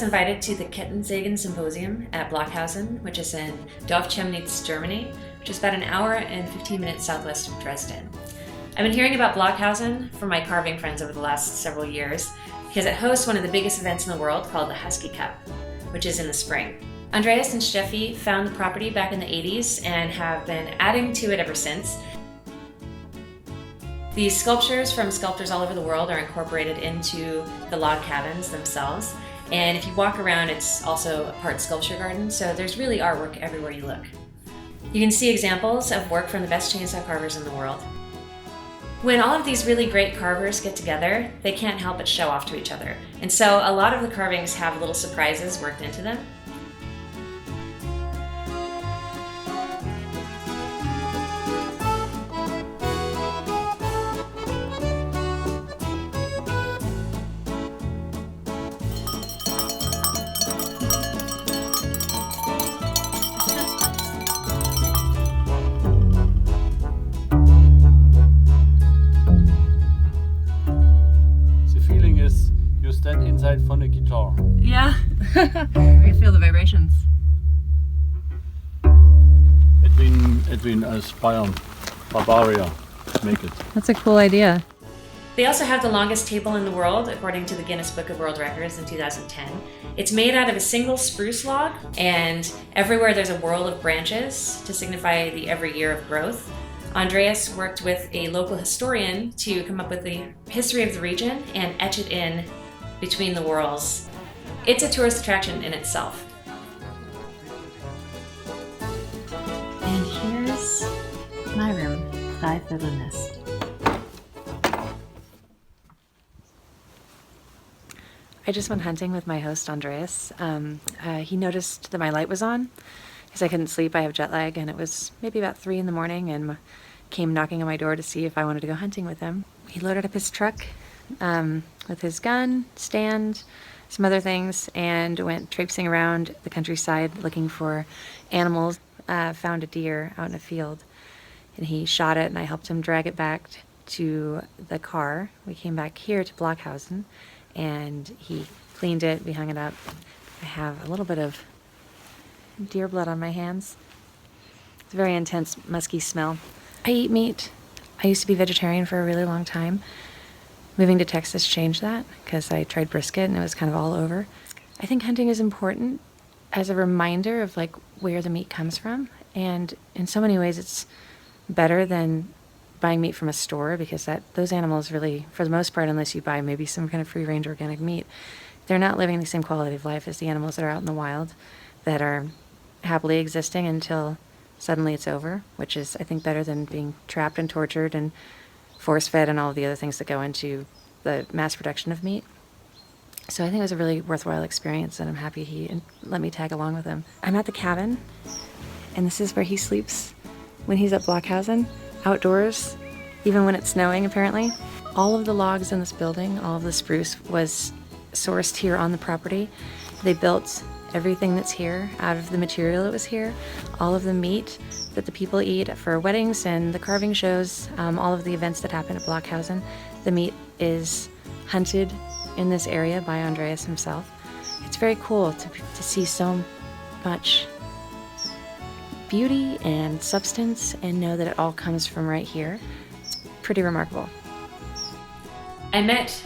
invited to the Kettensägen Symposium at Blockhausen, which is in Dorf Chemnitz, Germany, which is about an hour and 15 minutes southwest of Dresden. I've been hearing about Blockhausen from my carving friends over the last several years because it hosts one of the biggest events in the world called the Husky Cup, which is in the spring. Andreas and Steffi found the property back in the 80s and have been adding to it ever since. These sculptures from sculptors all over the world are incorporated into the log cabins themselves. And if you walk around, it's also a part sculpture garden, so there's really artwork everywhere you look. You can see examples of work from the best chainsaw carvers in the world. When all of these really great carvers get together, they can't help but show off to each other. And so a lot of the carvings have little surprises worked into them. Inside from a guitar. Yeah, I feel the vibrations. Edwin as Bayern, Bavaria, make it. That's a cool idea. They also have the longest table in the world, according to the Guinness Book of World Records in 2010. It's made out of a single spruce log, and everywhere there's a whorl of branches to signify the every year of growth. Andreas worked with a local historian to come up with the history of the region and etch it in between the whorls. It's a tourist attraction in itself. And here's my room, Thy Feather Nest. I just went hunting with my host, Andreas. He noticed that my light was on because I couldn't sleep. I have jet lag, and it was maybe about 3 in the morning, and came knocking on my door to see if I wanted to go hunting with him. He loaded up his truck with his gun, stand, some other things, and went traipsing around the countryside looking for animals. Found a deer out in a field, and he shot it, and I helped him drag it back to the car. We came back here to Blockhausen, and he cleaned it, we hung it up. I have a little bit of deer blood on my hands. It's a very intense, musky smell. I eat meat. I used to be vegetarian for a really long time. Moving to Texas changed that because I tried brisket and it was kind of all over. I think hunting is important as a reminder of like where the meat comes from, and in so many ways it's better than buying meat from a store because those animals really, for the most part, unless you buy maybe some kind of free-range organic meat, they're not living the same quality of life as the animals that are out in the wild that are happily existing until suddenly it's over, which is, I think, better than being trapped and tortured and force-fed and all of the other things that go into the mass production of meat. So I think it was a really worthwhile experience, and I'm happy he let me tag along with him. I'm at the cabin, and this is where he sleeps when he's at Blockhausen, outdoors, even when it's snowing, apparently. All of the logs in this building, all of the spruce, was sourced here on the property. They built everything that's here out of the material that was here. All of the meat that the people eat for weddings and the carving shows, all of the events that happen at Blockhausen, the meat is hunted in this area by Andreas himself. It's very cool to see so much beauty and substance and know that it all comes from right here. It's pretty remarkable. I met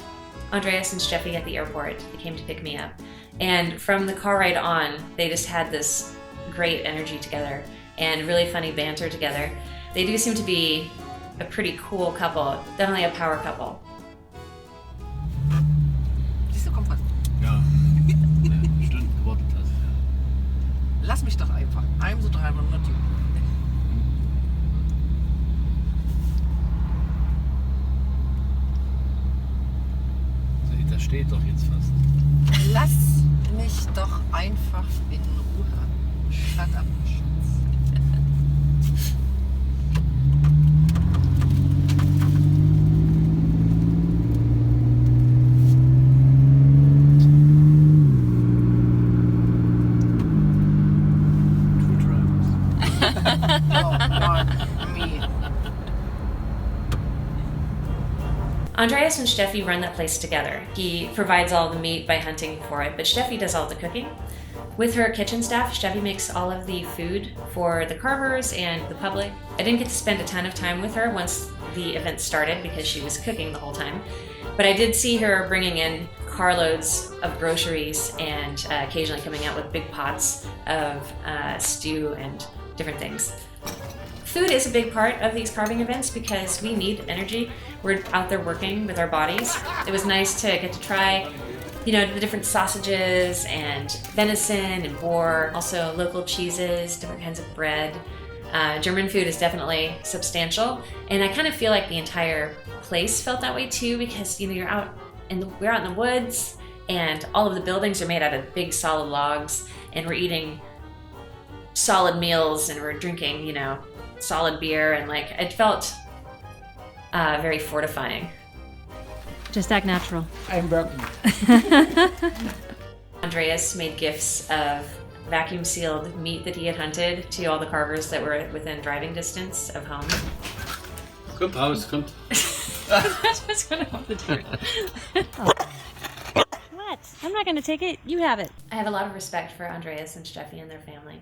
Andreas and Steffi at the airport. They came to pick me up. And from the car ride on, they just had this great energy together and really funny banter together. They do seem to be a pretty cool couple, definitely a power couple. Siehst du, komm fast. Ja, Stunden gewartet hast. Lass mich doch einfach. I'm the driver, not you. So, das steht doch jetzt fast. Lass mich doch einfach in Ruhe. Shut up, Schatz. Andreas and Steffi run that place together. He provides all the meat by hunting for it, but Steffi does all the cooking. With her kitchen staff, Steffi makes all of the food for the carvers and the public. I didn't get to spend a ton of time with her once the event started because she was cooking the whole time. But I did see her bringing in carloads of groceries and occasionally coming out with big pots of stew and different things. Food is a big part of these carving events because we need energy. We're out there working with our bodies. It was nice to get to try, the different sausages and venison and boar, also local cheeses, different kinds of bread. German food is definitely substantial, and I kind of feel like the entire place felt that way too because we're out in the woods, and all of the buildings are made out of big solid logs, and we're eating solid meals and we're drinking, solid beer, and it felt very fortifying. Just act natural. I'm broken. Andreas made gifts of vacuum sealed meat that he had hunted to all the carvers that were within driving distance of home. Kommt raus, kommt. That's what I want to do. What? I'm not going to take it. You have it. I have a lot of respect for Andreas and Steffi and their family.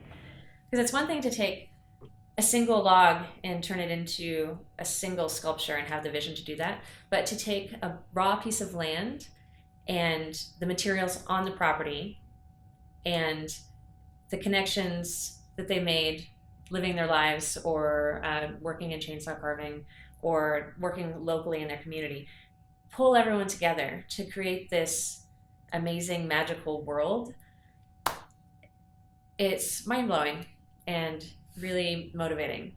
Because it's one thing to take a single log and turn it into a single sculpture and have the vision to do that, but to take a raw piece of land and the materials on the property and the connections that they made living their lives or working in chainsaw carving or working locally in their community, pull everyone together to create this amazing magical world. It's mind-blowing and really motivating.